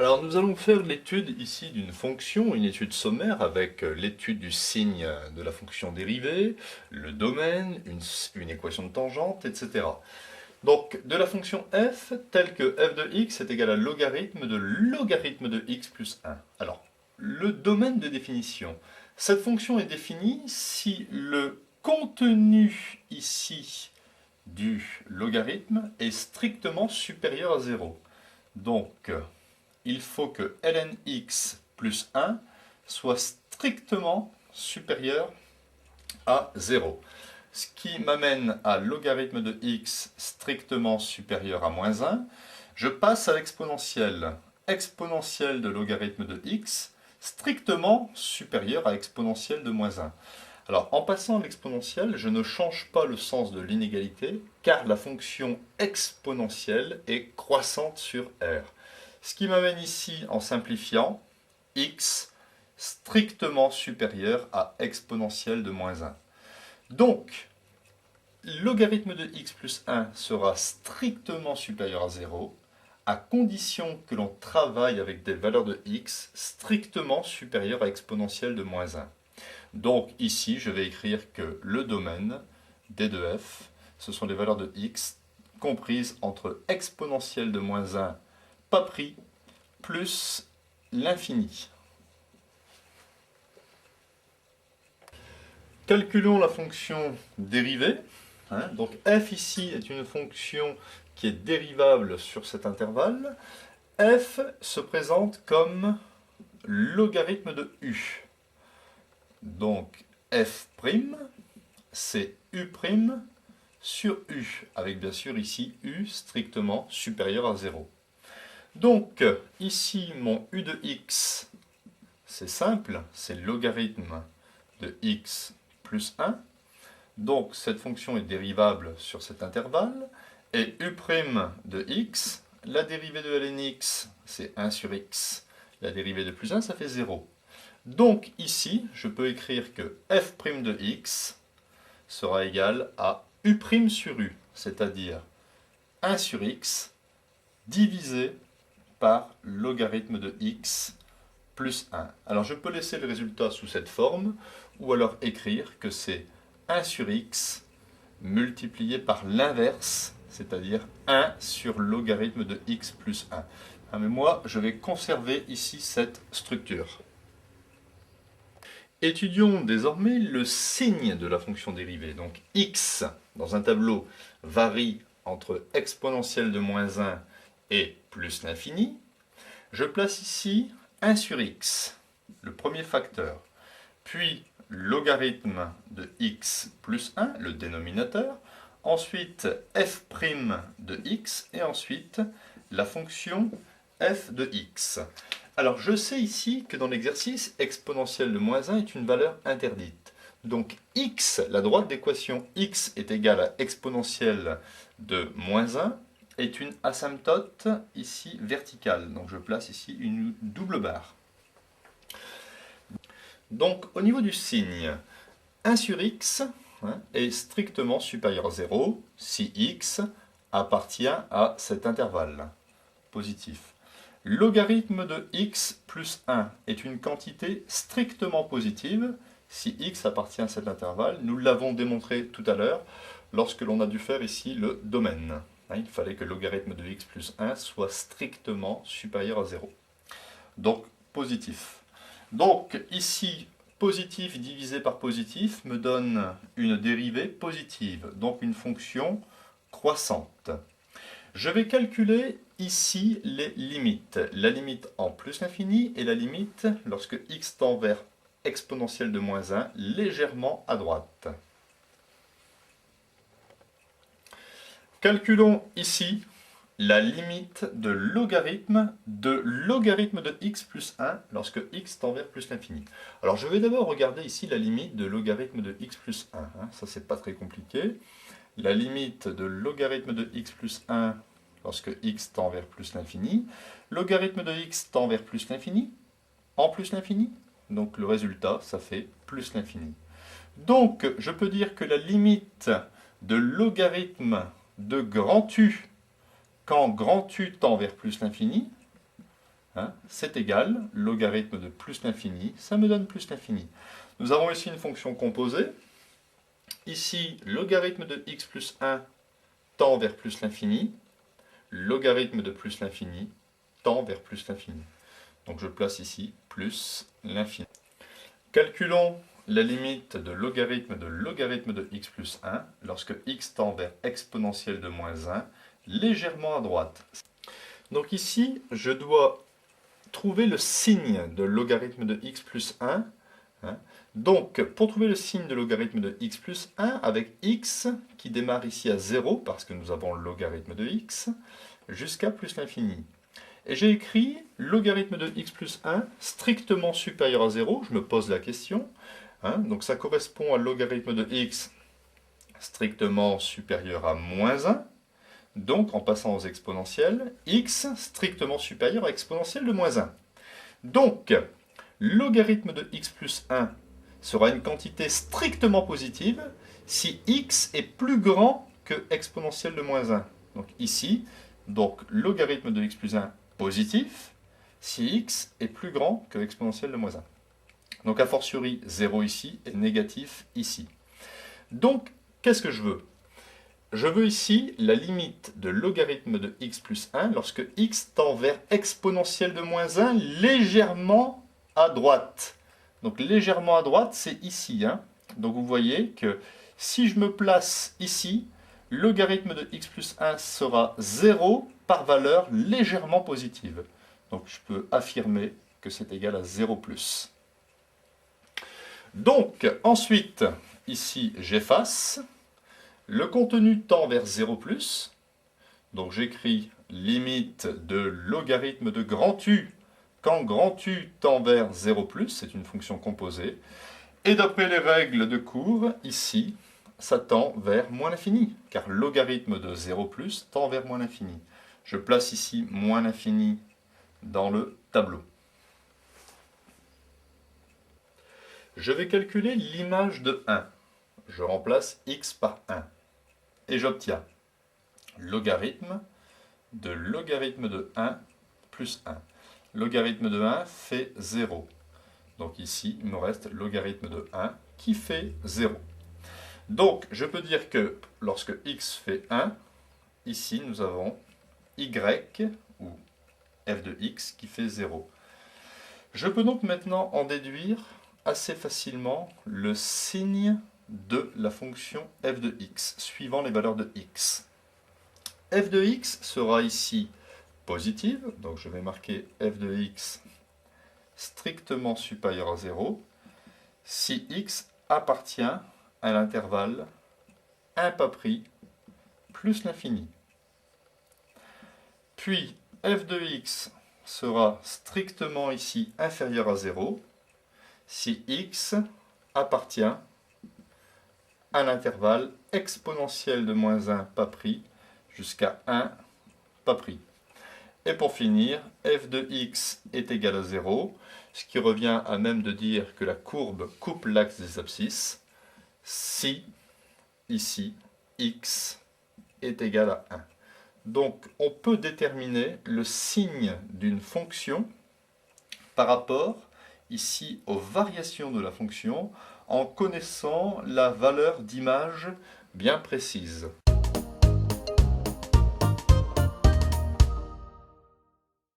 Alors nous allons faire l'étude ici d'une fonction, une étude sommaire avec l'étude du signe de la fonction dérivée, le domaine, une équation de tangente, etc. Donc de la fonction f, telle que f de x est égal à logarithme de x plus 1. Alors, le domaine de définition. Cette fonction est définie si le contenu ici du logarithme est strictement supérieur à 0. Donc, il faut que ln x plus 1 soit strictement supérieur à 0. Ce qui m'amène à logarithme de x strictement supérieur à moins 1. Je passe à l'exponentielle. Exponentielle de logarithme de x strictement supérieur à exponentielle de moins 1. Alors, en passant à l'exponentielle, je ne change pas le sens de l'inégalité, car la fonction exponentielle est croissante sur R. Ce qui m'amène ici, en simplifiant, x strictement supérieur à exponentielle de moins 1. Donc, logarithme de x plus 1 sera strictement supérieur à 0, à condition que l'on travaille avec des valeurs de x strictement supérieures à exponentielle de moins 1. Donc ici, je vais écrire que le domaine d de f, ce sont les valeurs de x comprises entre exponentielle de moins 1, pas pris, plus l'infini. Calculons la fonction dérivée. Donc f ici est une fonction qui est dérivable sur cet intervalle. F se présente comme logarithme de u. Donc f', c'est u' sur u, avec bien sûr ici u strictement supérieur à 0. Donc ici mon u de x, c'est simple, c'est logarithme de x plus 1. Donc cette fonction est dérivable sur cet intervalle. Et u' de x, la dérivée de ln x, c'est 1 sur x. La dérivée de plus 1, ça fait 0. Donc ici, je peux écrire que f' de x sera égal à u' sur u, c'est-à-dire 1 sur x divisé par logarithme de x plus 1. Alors je peux laisser le résultat sous cette forme, ou alors écrire que c'est 1 sur x multiplié par l'inverse, c'est-à-dire 1 sur logarithme de x plus 1. Mais moi, je vais conserver ici cette structure. Étudions désormais le signe de la fonction dérivée. Donc x, dans un tableau, varie entre exponentielle de moins 1 et plus l'infini. Je place ici 1 sur x, le premier facteur, puis logarithme de x plus 1, le dénominateur, ensuite f' de x, et ensuite la fonction f de x. Alors je sais ici que dans l'exercice, exponentielle de moins 1 est une valeur interdite. Donc x, la droite d'équation x est égale à exponentielle de moins 1, est une asymptote ici verticale. Donc je place ici une double barre. Donc au niveau du signe, 1 sur x est strictement supérieur à 0 si x appartient à cet intervalle positif. Logarithme de x plus 1 est une quantité strictement positive si x appartient à cet intervalle. Nous l'avons démontré tout à l'heure lorsque l'on a dû faire ici le domaine. Il fallait que logarithme de x plus 1 soit strictement supérieur à 0. Donc positif. Donc ici, positif divisé par positif me donne une dérivée positive, donc une fonction croissante. Je vais calculer ici les limites. La limite en plus l'infini et la limite lorsque x tend vers exponentielle de moins 1 légèrement à droite. Calculons ici la limite de logarithme de x plus 1 lorsque x tend vers plus l'infini. Alors je vais d'abord regarder ici la limite de logarithme de x plus 1. Ça c'est pas très compliqué. La limite de logarithme de x plus 1 lorsque x tend vers plus l'infini. Logarithme de x tend vers plus l'infini, en plus l'infini. Donc le résultat, ça fait plus l'infini. Donc je peux dire que la limite de logarithme de grand U quand grand U tend vers plus l'infini, hein, c'est égal, logarithme de plus l'infini, ça me donne plus l'infini. Nous avons ici une fonction composée. Ici, logarithme de x plus 1 tend vers plus l'infini. Logarithme de plus l'infini tend vers plus l'infini. Donc je place ici plus l'infini. Calculons la limite de logarithme de x plus 1 lorsque x tend vers exponentielle de moins 1, légèrement à droite. Donc ici, je dois trouver le signe de logarithme de x plus 1. Hein. Donc, pour trouver le signe de logarithme de x plus 1, avec x qui démarre ici à 0, parce que nous avons le logarithme de x, jusqu'à plus l'infini. Et j'ai écrit logarithme de x plus 1 strictement supérieur à 0, je me pose la question. Hein, donc ça correspond à logarithme de x strictement supérieur à moins 1. Donc, en passant aux exponentielles, x strictement supérieur à exponentielle de moins 1. Donc, logarithme de x plus 1 sera une quantité strictement positive si x est plus grand que exponentielle de moins 1. Donc ici, logarithme de x plus 1 positif si x est plus grand que exponentielle de moins 1. Donc a fortiori 0 ici et négatif ici. Donc, qu'est-ce que je veux ? Je veux ici la limite de logarithme de x plus 1 lorsque x tend vers exponentielle de moins 1 légèrement à droite. Donc légèrement à droite, c'est ici. Hein. Donc vous voyez que si je me place ici, logarithme de x plus 1 sera 0 par valeur légèrement positive. Donc je peux affirmer que c'est égal à 0 plus. Donc ensuite, ici j'efface. Le contenu tend vers 0 plus. Donc j'écris limite de logarithme de grand U quand grand U tend vers 0 plus, c'est une fonction composée. Et d'après les règles de cours, ici, ça tend vers moins l'infini, car logarithme de 0 plus tend vers moins l'infini. Je place ici moins l'infini dans le tableau. Je vais calculer l'image de 1. Je remplace x par 1. Et j'obtiens logarithme de 1 plus 1. Logarithme de 1 fait 0. Donc ici, il me reste logarithme de 1 qui fait 0. Donc, je peux dire que lorsque x fait 1, ici, nous avons y, ou f de x, qui fait 0. Je peux donc maintenant en déduire assez facilement le signe de la fonction f de x, suivant les valeurs de x. F de x sera ici positive, donc je vais marquer f de x strictement supérieur à 0, si x appartient à l'intervalle 1 pas pris plus l'infini. Puis f de x sera strictement ici inférieur à 0, si x appartient à l'intervalle exponentielle de moins 1 pas pris jusqu'à 1 pas pris. Et pour finir, f de x est égal à 0, ce qui revient à même de dire que la courbe coupe l'axe des abscisses, si, ici, x est égal à 1. Donc, on peut déterminer le signe d'une fonction par rapport, ici, aux variations de la fonction, en connaissant la valeur d'image bien précise.